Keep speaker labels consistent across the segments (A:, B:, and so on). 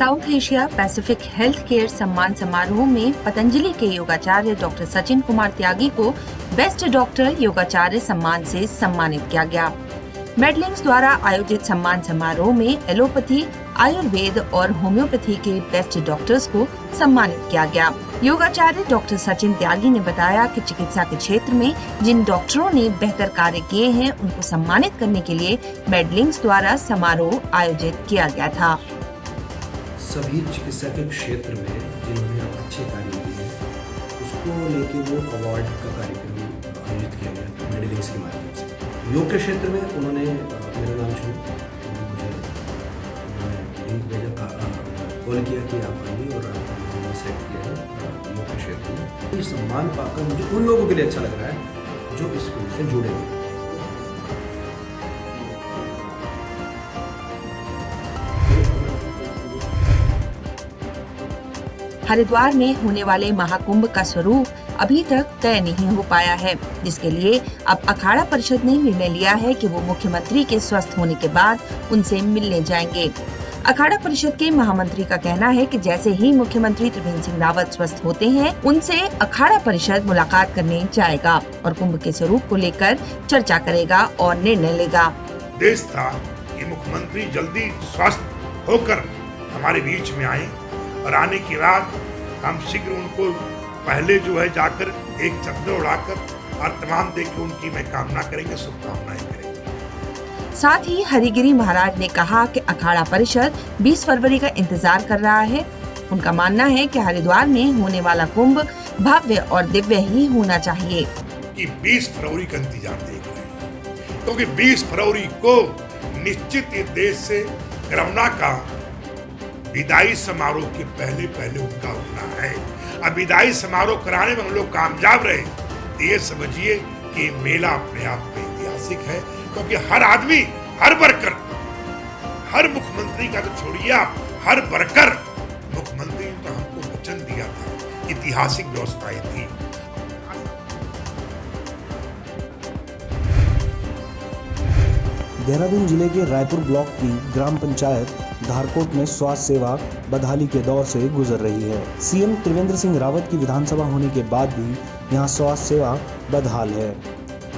A: South Asia Pacific health care सम्मान समारोह में पतंजलि के योगाचार्य डॉक्टर सचिन कुमार त्यागी को बेस्ट डॉक्टर योगाचार्य सम्मान से सम्मानित किया गया। मेडलिंग्स द्वारा आयोजित सम्मान समारोह में एलोपैथी, आयुर्वेद और होम्योपैथी के बेस्ट डॉक्टर्स को सम्मानित किया गया। योगाचार्य डॉक्टर सचिन त्यागी ने बताया कि चिकित्सा के क्षेत्र में जिन डॉक्टरों ने बेहतर कार्य किए हैं उनको सम्मानित करने के लिए मेडलिंग्स द्वारा समारोह आयोजित किया गया था।
B: सभी चिकित्सा के क्षेत्र में जिन्होंने अच्छे कार्य किए उसको लेके वो अवार्ड का कार्यक्रम आयोजित किया गया मेडलिंग्स के माध्यम से। योग के क्षेत्र में उन्होंने मेरा नाम छू मुझे लिंक भेजा, कॉल किया कि आप आइए और हमने सेलेक्ट किया है योग के क्षेत्र में। ये सम्मान पाकर मुझे उन लोगों के लिए अच्छा लग रहा है जो इस फील्ड से जुड़े हुए।
A: हरिद्वार में होने वाले महाकुंभ का स्वरूप अभी तक तय नहीं हो पाया है, जिसके लिए अब अखाड़ा परिषद ने निर्णय लिया है कि वो मुख्यमंत्री के स्वस्थ होने के बाद उनसे मिलने जाएंगे। अखाड़ा परिषद के महामंत्री का कहना है कि जैसे ही मुख्यमंत्री त्रिवेंद्र सिंह रावत स्वस्थ होते हैं, उनसे अखाड़ा परिषद मुलाकात करने जाएगा और कुंभ के स्वरूप को लेकर चर्चा करेगा और निर्णय लेगा।
C: देश था कि मुख्यमंत्री जल्दी स्वस्थ होकर हमारे बीच में आए और आने के बाद हम शीघ्र उनको पहले जो है जाकर एक चद्दर उड़ाकर और तमाम देकर उनकी मैं कामना करेंगे, शुभकामनाएं करेंगे।
A: साथ ही हरिगिरी महाराज ने कहा कि अखाड़ा परिषद 20 फरवरी का इंतजार कर रहा है। उनका मानना है कि हरिद्वार में होने वाला कुंभ भव्य और दिव्य ही होना चाहिए।
C: कि 20 फरवरी का इंतजार देख रहे हैं, क्योंकि 20 फरवरी को निश्चित ये देश से कोरोना का विदाई समारोह के पहले उनका होना है। अब विदाई समारोह कराने में हम लोग कामयाब रहे तो ये समझिए कि मेला अपने आप में ऐतिहासिक है, क्योंकि हर आदमी, हर वर्कर, हर मुख्यमंत्री का तो छोड़िए आप, हर वर्कर मुख्यमंत्री ने तो हमको वचन दिया था, ऐतिहासिक व्यवस्थाएं थी।
D: देहरादून जिले के रायपुर ब्लॉक की ग्राम पंचायत धारकोट में स्वास्थ्य सेवा बदहाली के दौर से गुजर रही है। सीएम त्रिवेंद्र सिंह रावत की विधानसभा होने के बाद भी यहां स्वास्थ्य सेवा बदहाल है।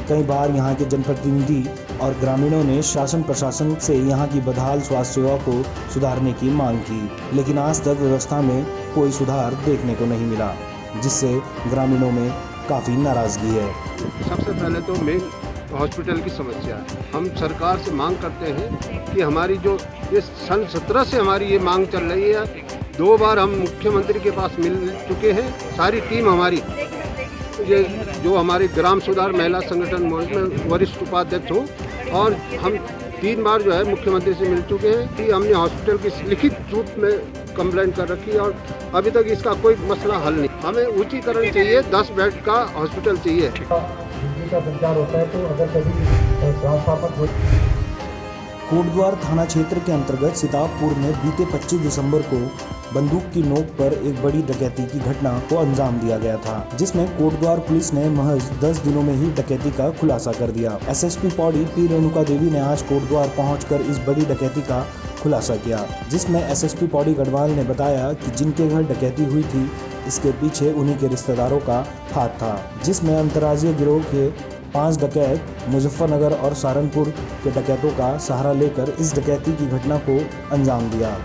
D: कई बार यहां के जनप्रतिनिधि और ग्रामीणों ने शासन प्रशासन से यहां की बदहाल स्वास्थ्य सेवा को सुधारने की मांग की, लेकिन आज तक व्यवस्था में कोई सुधार देखने को नहीं मिला, जिससे ग्रामीणों में काफी नाराजगी है।
E: सबसे पहले तो मेन हॉस्पिटल की समस्या है। हम सरकार से मांग करते हैं कि हमारी जो ये सन 17 से हमारी ये मांग चल रही है, 2 बार हम मुख्यमंत्री के पास मिल चुके हैं। सारी टीम हमारी, ये जो हमारे ग्राम सुधार महिला संगठन में वरिष्ठ उपाध्यक्ष हो, और हम 3 बार जो है मुख्यमंत्री से मिल चुके हैं कि हमने हॉस्पिटल की लिखित रूप में कंप्लेंट कर रखी है और अभी तक इसका कोई मसला हल नहीं। हमें उच्चीकरण चाहिए, 10 बेड का हॉस्पिटल चाहिए।
F: का संचार होता है तो अगर कभी ट्रांसफार्मर हो।
D: कोटद्वार थाना क्षेत्र के अंतर्गत सिताबपुर में बीते 25 दिसंबर को बंदूक की नोक पर एक बड़ी डकैती की घटना को अंजाम दिया गया था, जिसमें कोटद्वार पुलिस ने महज 10 दिनों में ही डकैती का खुलासा कर दिया। एसएसपी पौड़ी पी रेणुका देवी ने आज कोटद्वार पहुंचकर इस बड़ी डकैती का खुलासा किया, जिसमें एसएसपी पौड़ी गढ़वाल ने बताया कि जिनके घर डकैती हुई थी इसके पीछे उन्हीं के रिश्तेदारों का हाथ था, जिसमें अंतर्राज्यीय गिरोह के 5 डकैत मुजफ्फरनगर और सहारनपुर के डकैतों का सहारा लेकर इस डकैती की घटना को अंजाम दिया।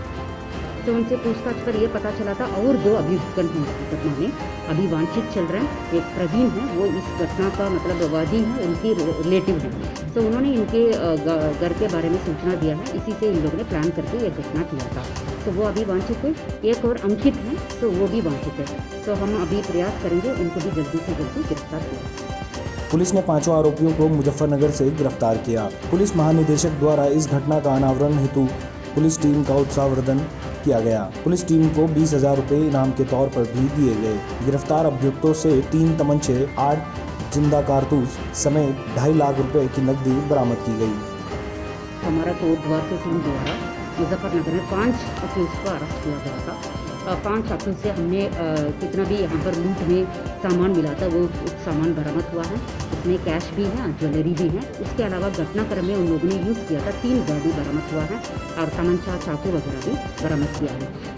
G: तो उनसे पूछताछ पर यह पता चला था और 2 अभियुक्त हैं इस घटना में अभी वांछित चल रहे हैं। एक प्रवीण है, वो इस घटना का मतलब वादी है, उनकी रिलेटिव है। तो उन्होंने इनके घर के बारे में सूचना दिया है, इसी से इन लोगों ने प्लान करके ये घटना किया था। तो वो अभी वांछित हुए। एक और अंकित है, तो वो भी वांछित है। तो हम अभी प्रयास करेंगे उनको भी जल्दी से जल्दी गिरफ्तार किया।
D: पुलिस ने 5 आरोपियों को मुजफ्फरनगर से गिरफ्तार किया। पुलिस महानिदेशक द्वारा इस घटना का अनावरण हेतु पुलिस टीम का उत्साहवर्धन किया गया। पुलिस टीम को 20,000 रुपए इनाम के तौर पर भी दिए गए। गिरफ्तार अभियुक्तों से 3 तमंचे, 8 जिंदा कारतूस समेत 2.5 लाख रुपए की नकदी बरामद की गई।
G: हमारा कोटद्वार की टीम द्वारा मुजफ्फरनगर में 5 अक्यूज को अरेस्ट किया गया था 5 अप्रैल से हमने कितना भी यहाँ पर लूट में सामान मिला था वो सामान बरामद हुआ है। इसमें कैश भी है, ज्वेलरी भी है। उसके अलावा घटनाक्रम में उन लोगों ने यूज़ किया था 3 गाड़ी बरामद हुआ है और तमंचा, चाकू वगैरह भी बरामद किया है।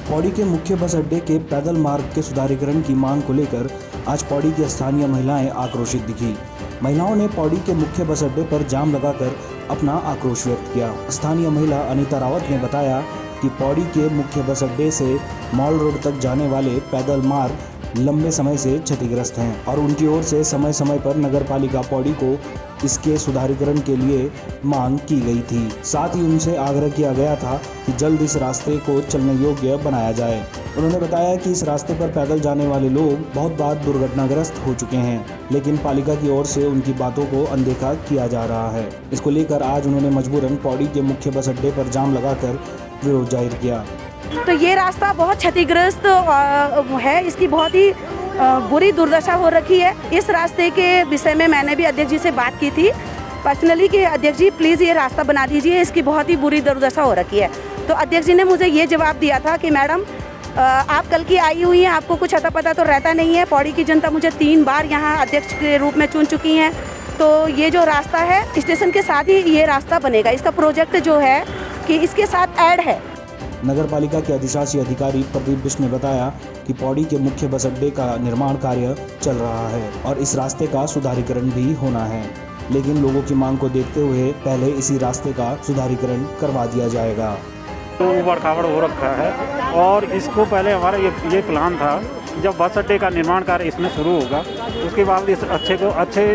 D: पौड़ी के मुख्य बस अड्डे के पैदल मार्ग के सुधारीकरण की मांग को लेकर आज पौड़ी की स्थानीय महिलाएं आक्रोशित दिखी। महिलाओं ने पौड़ी के मुख्य बस अड्डे पर जाम लगाकर अपना आक्रोश व्यक्त किया। स्थानीय महिला अनीता रावत ने बताया कि पौड़ी के मुख्य बस अड्डे से मॉल रोड तक जाने वाले पैदल मार्ग लंबे समय से क्षतिग्रस्त हैं और उनकी ओर से समय समय पर नगर पालिका पौड़ी को इसके सुधारीकरण के लिए मांग की गई थी। साथ ही उनसे आग्रह किया गया था कि जल्द इस रास्ते को चलने योग्य बनाया जाए। उन्होंने बताया कि इस रास्ते पर पैदल जाने वाले लोग बहुत बार दुर्घटनाग्रस्त हो चुके हैं, लेकिन पालिका की ओर से उनकी बातों को अनदेखा किया जा रहा है। इसको लेकर आज उन्होंने मजबूरन पौड़ी के मुख्य बस अड्डे पर जाम लगाकर विरोध जाहिर किया।
H: तो ये रास्ता बहुत क्षतिग्रस्त है, इसकी बहुत ही बुरी दुर्दशा हो रखी है। इस रास्ते के विषय में मैंने भी अध्यक्ष जी से बात की थी पर्सनली कि अध्यक्ष जी प्लीज़ ये रास्ता बना दीजिए, इसकी बहुत ही बुरी दुर्दशा हो रखी है। तो अध्यक्ष जी ने मुझे ये जवाब दिया था कि मैडम आप कल की आई हुई हैं, आपको कुछ अता पता तो रहता नहीं है। पौड़ी की जनता मुझे 3 बार यहाँ अध्यक्ष के रूप में चुन चुकी हैं। तो ये जो रास्ता है स्टेशन के साथ ही ये रास्ता बनेगा, इसका प्रोजेक्ट जो है कि इसके साथ ऐड है।
D: नगर पालिका के अधिशासी अधिकारी प्रदीप बिष्ट ने बताया कि पौड़ी के मुख्य बस अड्डे का निर्माण कार्य चल रहा है और इस रास्ते का सुधारीकरण भी होना है, लेकिन लोगों की मांग को देखते हुए पहले इसी रास्ते का सुधारीकरण करवा दिया जाएगा।
I: ऊबड़ खाबड़ हो रखा है और इसको पहले हमारा ये प्लान था जब बस अड्डे का निर्माण कार्य इसमें शुरू होगा उसके बाद इस अच्छे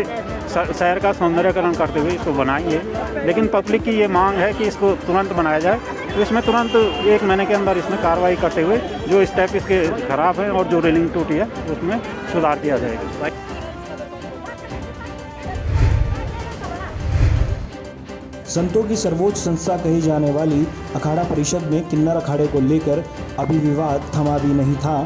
I: शहर का सौंदर्यकरण करते हुए इसको बनाएंगे। लेकिन पब्लिक की ये मांग है कि इसको तुरंत बनाया जाए, तो इसमें तुरंत 1 महीने के अंदर इसमें कार्रवाई करते हुए जो स्टेप इसके खराब हैं और जो रेलिंग टूटी है उसमें सुधार किया जाएगा।
D: संतों की सर्वोच्च संस्था कही जाने वाली अखाड़ा परिषद में किन्नर अखाड़े को लेकर अभी विवाद थमा भी नहीं था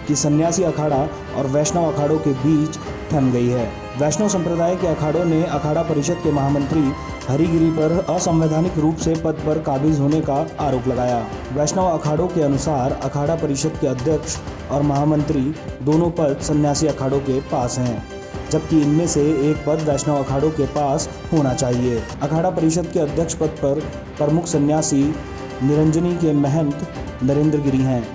D: कि सन्यासी अखाड़ा और वैष्णव अखाड़ों के बीच थम गई है। वैष्णव संप्रदाय के अखाड़ों ने अखाड़ा परिषद के महामंत्री हरिगिरी पर असंवैधानिक रूप से पद पर काबिज होने का आरोप लगाया। वैष्णव अखाड़ों के अनुसार अखाड़ा परिषद के अध्यक्ष और महामंत्री दोनों पद सन्यासी अखाड़ों के पास हैं, जबकि इनमें से एक पद वैष्णव अखाड़ों के पास होना चाहिए। अखाड़ा परिषद के अध्यक्ष पद पर प्रमुख सन्यासी निरंजनी के महंत नरेंद्र गिरी हैं।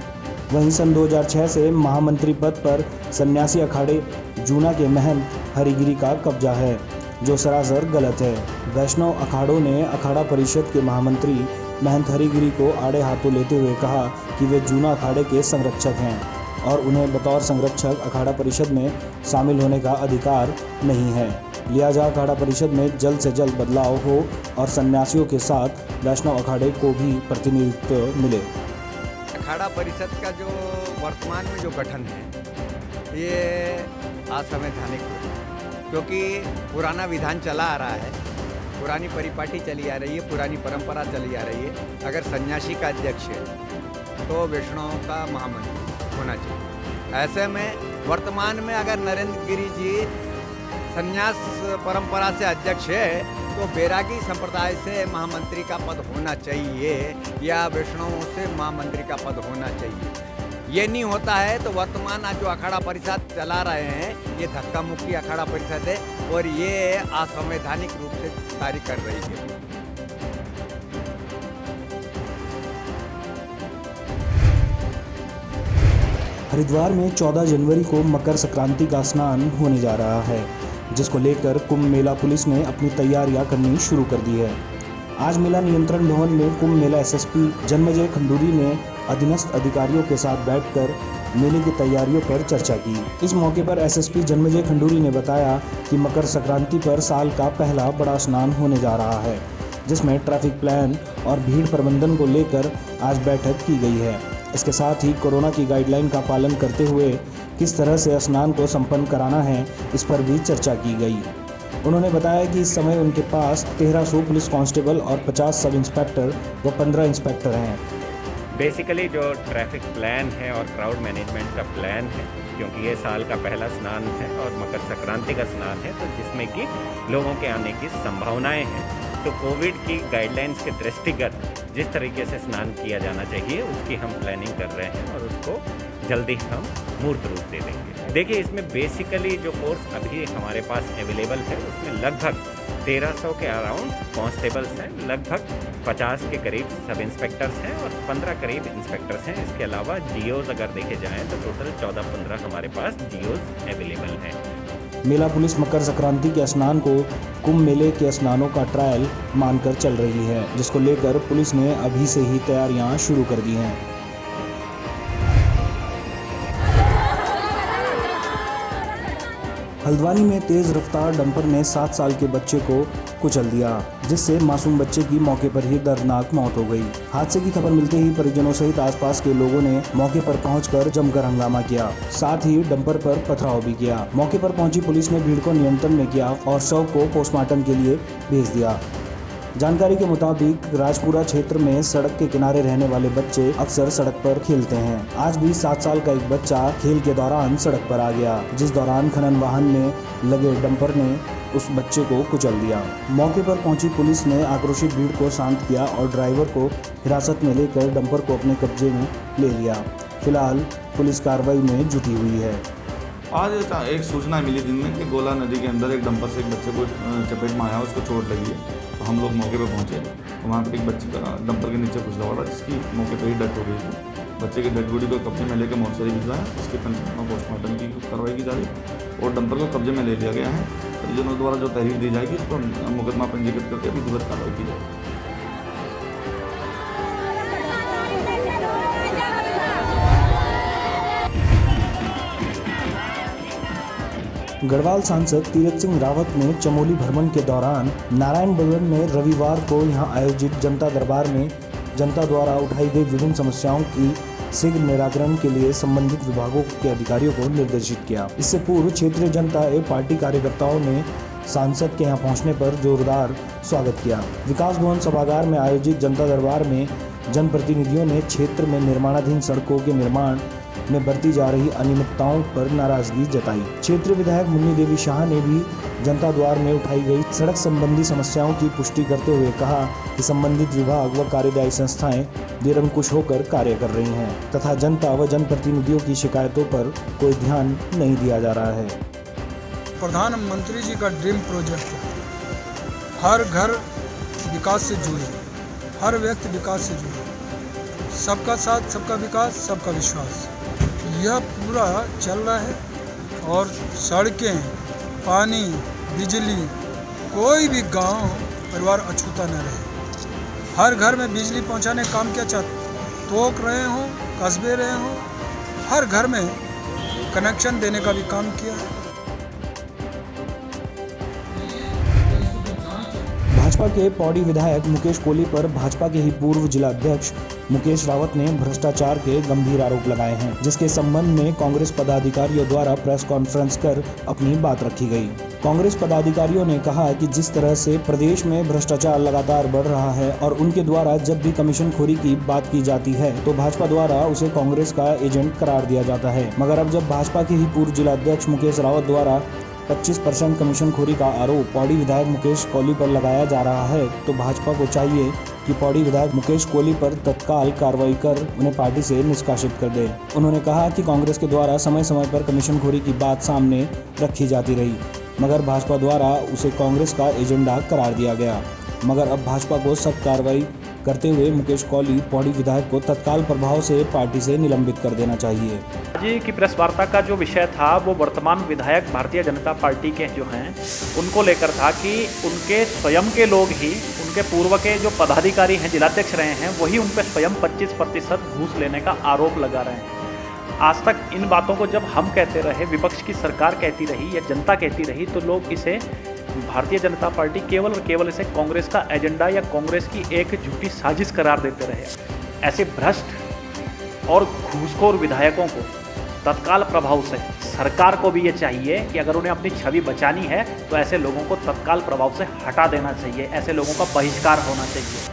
D: वहीं सन 2006 से महामंत्री पद पर सन्यासी अखाड़े जूना के महंत हरिगिरी का कब्जा है, जो सरासर गलत है। वैष्णव अखाड़ों ने अखाड़ा परिषद के महामंत्री महंत हरिगिरी को आड़े हाथों लेते हुए कहा कि वे जूना अखाड़े के संरक्षक हैं और उन्हें बतौर संरक्षक अखाड़ा परिषद में शामिल होने का अधिकार नहीं है। लिहाजा अखाड़ा परिषद में जल्द से जल्द बदलाव हो और सन्यासियों के साथ वैष्णव अखाड़े को भी प्रतिनिधित्व मिले।
J: अखाड़ा परिषद का जो वर्तमान में जो गठन है ये असंवैधानिक है, क्योंकि पुराना विधान चला आ रहा है, पुरानी परिपाटी चली आ रही है, पुरानी परंपरा चली आ रही है। अगर सन्यासी का अध्यक्ष है तो वैष्णव का महामंत्री होना चाहिए। ऐसे में वर्तमान में अगर नरेंद्र गिरी जी संन्यास परंपरा से अध्यक्ष है तो बैरागी संप्रदाय से महामंत्री का पद होना चाहिए या वैष्णवों से महामंत्री का पद होना चाहिए। ये नहीं होता है तो वर्तमान जो अखाड़ा परिषद चला रहे हैं ये धक्का मुक्की अखाड़ा परिषद है और ये असंवैधानिक रूप से कार्य कर रही है।
D: हरिद्वार में 14 जनवरी को मकर संक्रांति का स्नान होने जा रहा है, जिसको लेकर कुंभ मेला पुलिस ने अपनी तैयारियां करनी शुरू कर दी है। आज मेला नियंत्रण भवन में कुंभ मेला एसएसपी जन्मजय खंडूरी ने अधीनस्थ अधिकारियों के साथ बैठकर मेले की तैयारियों पर चर्चा की। इस मौके पर एसएसपी जन्मजय खंडूरी ने बताया कि मकर संक्रांति पर साल का पहला बड़ा स्नान होने जा रहा है, जिसमें ट्रैफिक प्लान और भीड़ प्रबंधन को लेकर आज बैठक की गई है। इसके साथ ही कोरोना की गाइडलाइन का पालन करते हुए किस तरह से स्नान को संपन्न कराना है, इस पर भी चर्चा की गई। उन्होंने बताया कि इस समय उनके पास 1300 पुलिस कांस्टेबल और 50 सब इंस्पेक्टर व 15 इंस्पेक्टर हैं।
K: बेसिकली जो ट्रैफिक प्लान है और क्राउड मैनेजमेंट का प्लान है, क्योंकि ये साल का पहला स्नान है और मकर संक्रांति का स्नान है, तो जिसमें कि लोगों के आने की संभावनाएं हैं, तो कोविड की गाइडलाइंस के दृष्टिगत जिस तरीके से स्नान किया जाना चाहिए उसकी हम प्लानिंग कर रहे हैं और उसको जल्दी हम मूर्त रूप दे देंगे। देखिए, इसमें बेसिकली जो फोर्स अभी हमारे पास अवेलेबल है उसमें लगभग 1300 के अराउंड कांस्टेबल्स हैं, लगभग 50 के करीब सब इंस्पेक्टर्स हैं और 15 करीब इंस्पेक्टर्स हैं। इसके अलावा जीओज अगर देखे जाएँ तो टोटल 14-15 हमारे पास जीओज अवेलेबल हैं।
D: मेला पुलिस मकर संक्रांति के स्नान को कुंभ मेले के स्नानों का ट्रायल मानकर चल रही है, जिसको लेकर पुलिस ने अभी से ही तैयारियां शुरू कर दी हैं। हल्द्वानी में तेज रफ्तार डंपर ने 7 साल के बच्चे को कुचल दिया, जिससे मासूम बच्चे की मौके पर ही दर्दनाक मौत हो गई। हादसे की खबर मिलते ही परिजनों सहित आसपास के लोगों ने मौके पर पहुंचकर जमकर हंगामा किया, साथ ही डंपर पर पथराव भी किया। मौके पर पहुंची पुलिस ने भीड़ को नियंत्रण में किया और शव को पोस्टमार्टम के लिए भेज दिया। जानकारी के मुताबिक राजपुरा क्षेत्र में सड़क के किनारे रहने वाले बच्चे अक्सर सड़क पर खेलते हैं। आज भी 7 साल का एक बच्चा खेल के दौरान सड़क पर आ गया, जिस दौरान खनन वाहन में लगे डंपर ने उस बच्चे को कुचल दिया। मौके पर पहुंची पुलिस ने आक्रोशित भीड़ को शांत किया और ड्राइवर को हिरासत में लेकर डंपर को अपने कब्जे में ले लिया। फिलहाल पुलिस कार्रवाई में जुटी हुई है।
L: आज एक सूचना मिली दिन में कि गोला नदी के अंदर एक डंपर से एक बच्चे को चपेट में आया, उसको चोट लगी है। तो हम लोग मौके पर पहुंचे तो वहाँ पर एक बच्चे का डंपर के नीचे घुसा हुआ था, जिसकी मौके पर ही डेथ हो गई थी। बच्चे की डेड बॉडी को कब्जे में लेकर मोर्चरी भिजवाया, उसके पंचनामा पोस्टमार्टम की कार्रवाई की जा रही और डंपर को कब्जे में ले लिया गया है। परिजनों द्वारा जो तहरीर दी जाएगी उस पर मुकदमा पंजीकृत करके विधिवत कार्रवाई की जाएगी।
D: गढ़वाल सांसद तीरथ सिंह रावत ने चमोली भ्रमण के दौरान नारायण भवन में रविवार को यहां आयोजित जनता दरबार में जनता द्वारा उठाई गई विभिन्न समस्याओं की शीघ्र निराकरण के लिए संबंधित विभागों के अधिकारियों को निर्देशित किया। इससे पूर्व क्षेत्रीय जनता एवं पार्टी कार्यकर्ताओं ने सांसद के यहां पहुंचने पर जोरदार स्वागत किया। विकास भवन सभागार में आयोजित जनता दरबार में जनप्रतिनिधियों ने क्षेत्र में निर्माणाधीन सड़कों के निर्माण में बरती जा रही अनियमितताओं पर नाराजगी जताई। क्षेत्रीय विधायक मुन्नी देवी शाह ने भी जनता द्वार में उठाई गई सड़क संबंधी समस्याओं की पुष्टि करते हुए कहा कि संबंधित विभाग व कार्यदायी संस्थाएं निरंकुश होकर कार्य कर रही हैं तथा जनता व जनप्रतिनिधियों की शिकायतों पर कोई ध्यान नहीं दिया जा रहा है।
M: प्रधानमंत्री जी का ड्रीम प्रोजेक्ट है, हर घर विकास से जुड़े, हर व्यक्ति विकास से जुड़े, सबका साथ, सबका विकास, सबका विश्वास, यह पूरा चल रहा है। और सड़कें, पानी, बिजली, कोई भी गांव परिवार अछूता न रहे। हर घर में बिजली पहुंचाने का काम क्या चाहते, तोक रहे हों, कस्बे रहे हों, हर घर में कनेक्शन देने का भी काम किया है।
D: भाजपा के पौड़ी विधायक मुकेश कोहली पर भाजपा के ही पूर्व जिला अध्यक्ष मुकेश रावत ने भ्रष्टाचार के गंभीर आरोप लगाए हैं, जिसके संबंध में कांग्रेस पदाधिकारियों द्वारा प्रेस कॉन्फ्रेंस कर अपनी बात रखी गई। कांग्रेस पदाधिकारियों ने कहा कि जिस तरह से प्रदेश में भ्रष्टाचार लगातार बढ़ रहा है और उनके द्वारा जब भी कमीशनखोरी की बात की जाती है तो भाजपा द्वारा उसे कांग्रेस का एजेंट करार दिया जाता है, मगर अब जब भाजपा के ही पूर्व जिला अध्यक्ष मुकेश रावत द्वारा 25% कमीशनखोरी का आरोप पौड़ी विधायक मुकेश कोहली पर लगाया जा रहा है तो भाजपा को चाहिए कि पौड़ी विधायक मुकेश कोहली पर तत्काल कार्रवाई कर उन्हें पार्टी से निष्कासित कर दे। उन्होंने कहा कि कांग्रेस के द्वारा समय समय पर कमीशनखोरी की बात सामने रखी जाती रही, मगर भाजपा द्वारा उसे कांग्रेस का एजेंडा करार दिया गया, मगर अब भाजपा को सख्त कार्रवाई करते हुए मुकेश कोहली पौड़ी विधायक को तत्काल प्रभाव से पार्टी से निलंबित कर देना चाहिए।
N: आज की प्रेस वार्ता का जो विषय था वो वर्तमान विधायक भारतीय जनता पार्टी के जो हैं उनको लेकर था कि उनके स्वयं के लोग ही, उनके पूर्व के जो पदाधिकारी हैं, जिलाध्यक्ष रहे हैं, वही उन पर स्वयं 25% घूस लेने का आरोप लगा रहे हैं। आज तक इन बातों को जब हम कहते रहे, विपक्ष की सरकार कहती रही या जनता कहती रही, तो लोग इसे भारतीय जनता पार्टी केवल और केवल इसे कांग्रेस का एजेंडा या कांग्रेस की एक झूठी साजिश करार देते रहे। ऐसे भ्रष्ट और घूसखोर विधायकों को तत्काल प्रभाव से, सरकार को भी ये चाहिए कि अगर उन्हें अपनी छवि बचानी है तो ऐसे लोगों को तत्काल प्रभाव से हटा देना चाहिए, ऐसे लोगों का बहिष्कार होना चाहिए।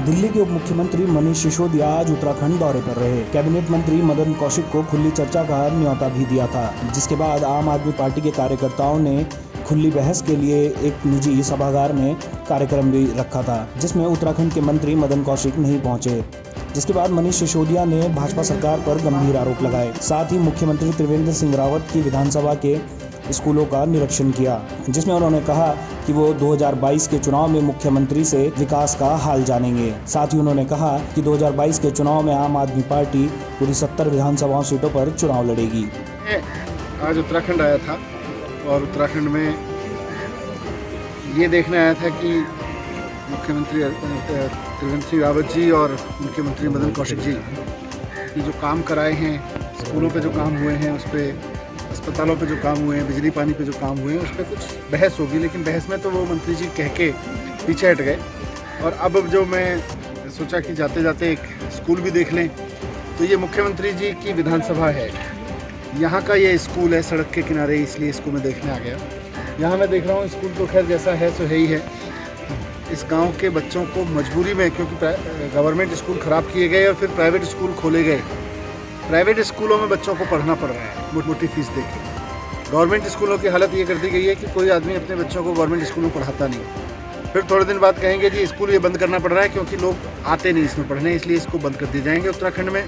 D: दिल्ली के उप मुख्यमंत्री मनीष सिसोदिया आज उत्तराखंड दौरे पर रहे। कैबिनेट मंत्री मदन कौशिक को खुली चर्चा का न्योता भी दिया था, जिसके बाद आम आदमी पार्टी के कार्यकर्ताओं ने खुली बहस के लिए एक निजी सभागार में कार्यक्रम भी रखा था, जिसमें उत्तराखंड के मंत्री मदन कौशिक नहीं पहुंचे। जिसके बाद मनीष सिसोदिया ने भाजपा सरकार पर गंभीर आरोप लगाए। साथ ही मुख्यमंत्री त्रिवेंद्र सिंह रावत की विधानसभा के स्कूलों का निरीक्षण किया, जिसमें उन्होंने कहा कि वो 2022 के चुनाव में मुख्यमंत्री से विकास का हाल जानेंगे। साथ ही उन्होंने कहा कि 2022 के चुनाव में आम आदमी पार्टी पूरी 70 विधानसभा सीटों पर चुनाव लड़ेगी।
O: आज उत्तराखंड आया था और उत्तराखंड में ये देखने आया था कि मुख्यमंत्री त्रिवेंद्र सिंह रावत जी और मुख्यमंत्री मदन कौशिक जी ये जो काम कराए हैं, स्कूलों पे जो काम हुए हैं, उस पर अस्पतालों पे जो काम हुए हैं, बिजली पानी पे जो काम हुए हैं, उस पर कुछ बहस होगी, लेकिन बहस में तो वो मंत्री जी कह के पीछे हट गए। और अब जो मैं सोचा कि जाते जाते एक स्कूल भी देख लें, तो ये मुख्यमंत्री जी की विधानसभा है, यहाँ का ये स्कूल है सड़क के किनारे, इसलिए इसको मैं देखने आ गया। यहाँ मैं देख रहा हूँ स्कूल तो खैर जैसा है सो है ही है। इस गांव के बच्चों को मजबूरी में, क्योंकि गवर्नमेंट स्कूल ख़राब किए गए और फिर प्राइवेट स्कूल खोले गए, प्राइवेट स्कूलों में बच्चों को पढ़ना पड़ रहा है मोटी फीस देके। गवर्नमेंट स्कूलों की हालत ये कर दी गई है कि कोई आदमी अपने बच्चों को गवर्नमेंट स्कूल में पढ़ाता नहीं। फिर थोड़े दिन बाद कहेंगे जी स्कूल ये बंद करना पड़ रहा है क्योंकि लोग आते नहीं इसमें पढ़ने, इसलिए इसको बंद कर दिए जाएंगे उत्तराखंड में।